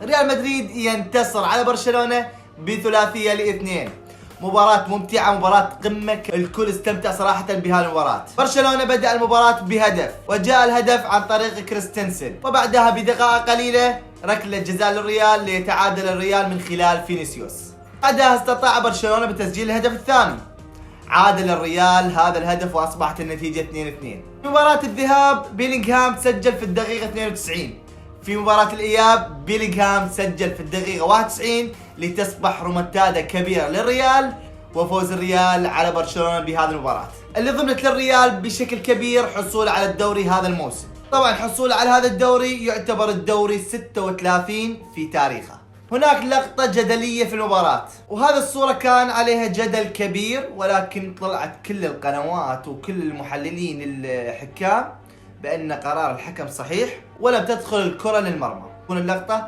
ريال مدريد ينتصر على برشلونة بثلاثية ل2. مباراة ممتعة، مباراة قمة، الكل استمتع صراحة بهالمباراة. برشلونة بدأ المباراة بهدف، وجاء الهدف عن طريق كريستنسن، وبعدها بدقائق قليلة ركلة جزاء للريال ليتعادل الريال من خلال فينيسيوس. بعدها استطاع برشلونة بتسجيل الهدف الثاني، عادل الريال هذا الهدف واصبحت النتيجة 2-2. في مباراة الذهاب بيلينغهام سجل في الدقيقة 92. في مباراة الإياب بيلينغهام سجل في الدقيقة 91 لتصبح رومنتادا كبيرة للريال وفوز الريال على برشلونة بهذه المباراة اللي ضمنت للريال بشكل كبير حصول على الدوري هذا الموسم. طبعا حصول على هذا الدوري يعتبر الدوري 36 في تاريخه. هناك لقطة جدلية في المباراة، وهذه الصورة كان عليها جدل كبير، ولكن طلعت كل القنوات وكل المحللين الحكام بأن قرار الحكم صحيح ولم تدخل الكرة للمرمى. تكون اللقطة